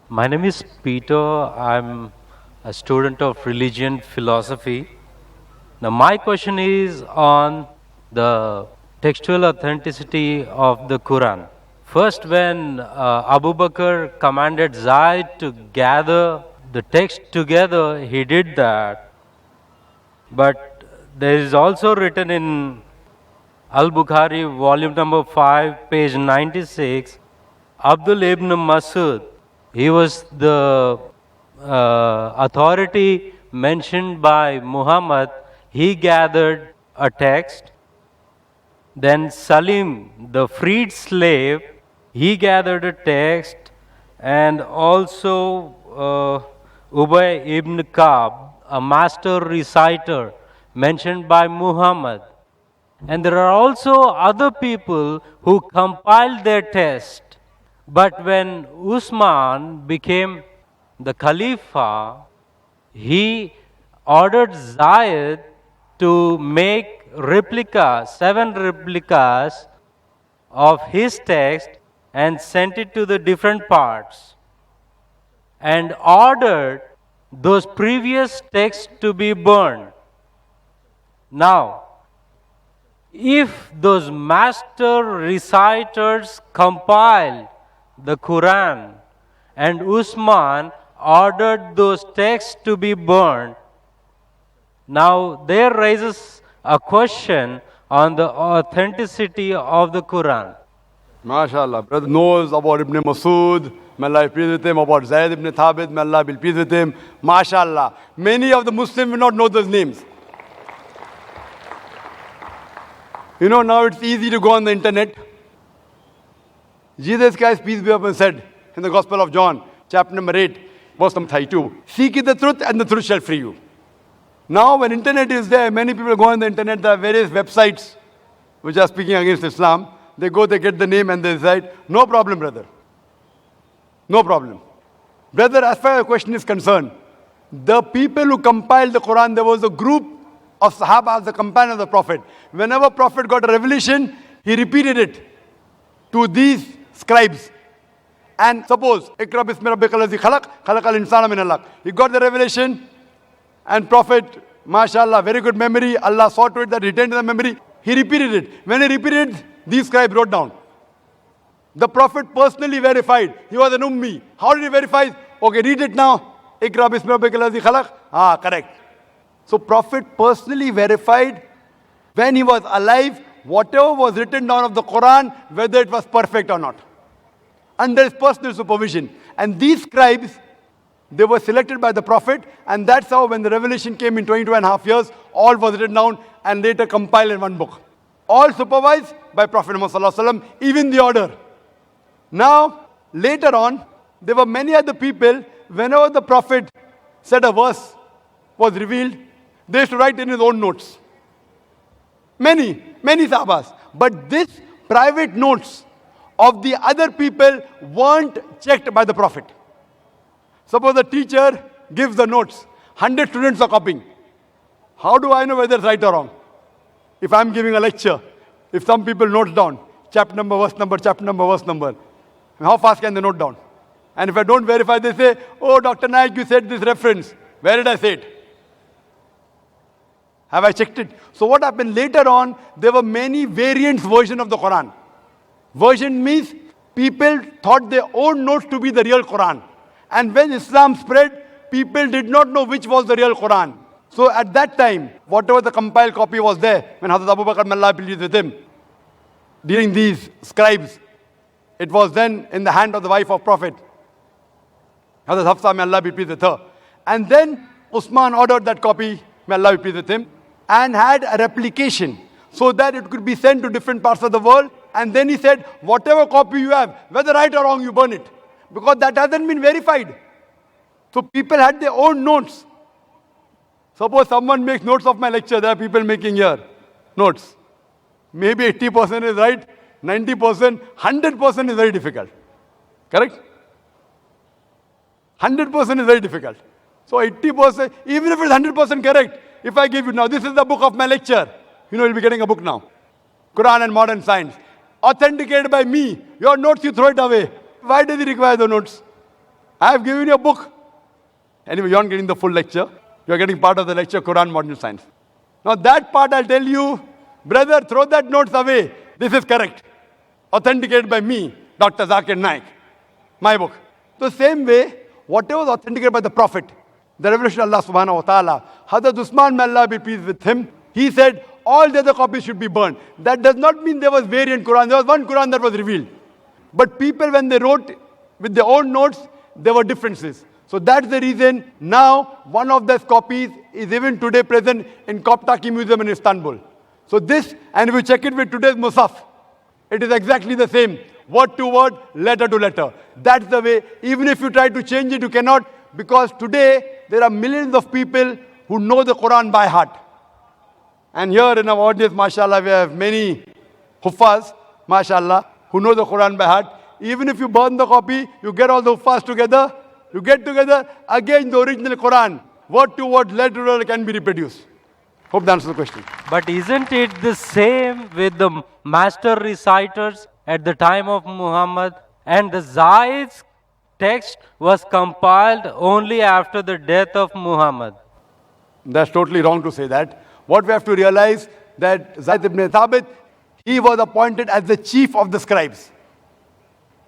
My name is Peter. I'm a student of religion philosophy. Now, my question is on the textual authenticity of the Quran. First, when Abu Bakr commanded Zaid to gather the text together, he did that. But there is also written in Al Bukhari, volume number 5, page 96, Abdul ibn Masud, he was the authority mentioned by Muhammad. He gathered a text. Then Salim, the freed slave, he gathered a text. And also Ubay ibn Ka'b, a master reciter mentioned by Muhammad. And there are also other people who compiled their text. But when Usman became the Khalifa, he ordered Zayed to make replicas, 7 replicas of his text and sent it to the different parts and ordered those previous texts to be burned. Now, if those master reciters compiled the Quran and Usman ordered those texts to be burned, now there raises a question on the authenticity of the Quran. MashaAllah. Brother knows about Ibn Masud, may Allah be pleased with him, about Zayd ibn Thabit, may Allah be pleased with him. MashaAllah. Many of the Muslims will not know those names. You know, now it's easy to go on the internet. Jesus Christ, peace be upon him, said in the Gospel of John, chapter number 8, verse number 32, seek ye the truth and the truth shall free you. Now when internet is there, many people go on the internet, there are various websites which are speaking against Islam. They go, they get the name and they decide, no problem, brother. No problem. Brother, as far as your question is concerned, the people who compiled the Quran, there was a group of Sahaba, the companion of the Prophet. Whenever Prophet got a revelation, he repeated it to these scribes. And suppose, Ikra bismi rabbika allazi khalaq, khalaqal insana min alaq. He got the revelation and Prophet, mashallah, very good memory. Allah saw to it that he retained the memory. He repeated it. When he repeated it, these scribes wrote down. The Prophet personally verified. He was an ummi. How did he verify? Okay, read it now. Ikra bismi rabbika allazi khalaq. Correct. So Prophet personally verified when he was alive, whatever was written down of the Quran, whether it was perfect or not. Under his personal supervision. And these scribes, they were selected by the Prophet, and that's how when the revelation came in 22.5 years, all was written down and later compiled in one book. All supervised by Prophet Muhammad, even the order. Now, later on, there were many other people, whenever the Prophet said a verse was revealed, they used to write in his own notes. Many sahabas. But this private notes of the other people weren't checked by the Prophet. Suppose the teacher gives the notes. 100 students are copying. How do I know whether it's right or wrong? If I'm giving a lecture, if some people note down, chapter number, verse number, chapter number, verse number, how fast can they note down? And if I don't verify, they say, oh, Dr. Naik, you said this reference. Where did I say it? Have I checked it? So what happened later on, there were many variants version of the Quran. Version means people thought their own notes to be the real Quran. And when Islam spread, people did not know which was the real Quran. So at that time, whatever the compiled copy was there, when Hazrat Abu Bakr, may Allah be pleased with him, during these scribes, it was then in the hand of the wife of Prophet, Hazrat Hafsa, may Allah be pleased with her. And then Usman ordered that copy, may Allah be pleased with him, and had a replication so that it could be sent to different parts of the world. And then he said, whatever copy you have, whether right or wrong, you burn it. Because that hasn't been verified. So people had their own notes. Suppose someone makes notes of my lecture, there are people making here notes. Maybe 80% is right, 90%, 100% is very difficult. Correct? 100% is very difficult. So 80%, even if it's 100% correct, if I give you now, this is the book of my lecture. You know, you'll be getting a book now. Quran and Modern Science. Authenticated by me. Your notes, you throw it away. Why does he require the notes? I have given you a book. Anyway, you aren't getting the full lecture. You are getting part of the lecture, Quran, Modern Science. Now that part I'll tell you, brother, throw that notes away. This is correct. Authenticated by me, Dr. Zakir Naik. My book. The same way, whatever was authenticated by the Prophet, the revelation of Allah subhanahu wa ta'ala, Hazrat Usman, may Allah be pleased with him, he said, all the other copies should be burned. That does not mean there was variant Quran. There was one Quran that was revealed. But people, when they wrote with their own notes, there were differences. So that's the reason now one of those copies is even today present in Koptaki Museum in Istanbul. So this, and if you check it with today's Musaf, it is exactly the same. Word to word, letter to letter. That's the way. Even if you try to change it, you cannot, because today there are millions of people who know the Quran by heart. And here in our audience, mashallah, we have many huffaz, mashallah, who know the Quran by heart. Even if you burn the copy, you get all the huffaz together, you get together, again the original Quran, word to word, letter to letter can be reproduced. Hope that answers the question. But isn't it the same with the master reciters at the time of Muhammad? And the Zaid's text was compiled only after the death of Muhammad. That's totally wrong to say that. What we have to realize that Zaid ibn Thabit, he was appointed as the chief of the scribes.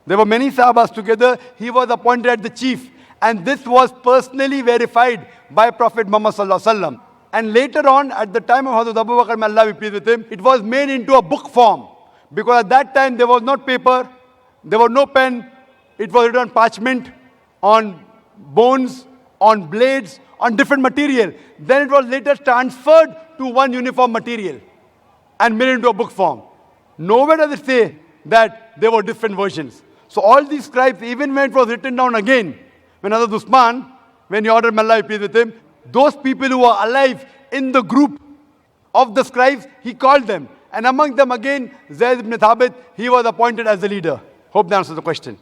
There were many Sahabas together. He was appointed as the chief. And this was personally verified by Prophet Muhammad sallallahu alaihi wasallam. And later on, at the time of Hazrat Abu Bakr, may Allah be pleased with him, it was made into a book form. Because at that time, there was not paper, there was no pen. It was written on parchment, on bones, on blades, on different material. Then it was later transferred to one uniform material and made into a book form. Nowhere does it say that there were different versions. So all these scribes, even when it was written down again, when Hazrat Usman, when he ordered, may Allah be pleased with him, those people who were alive in the group of the scribes, he called them. And among them again, Zayd ibn Thabit, he was appointed as the leader. Hope that answers the question.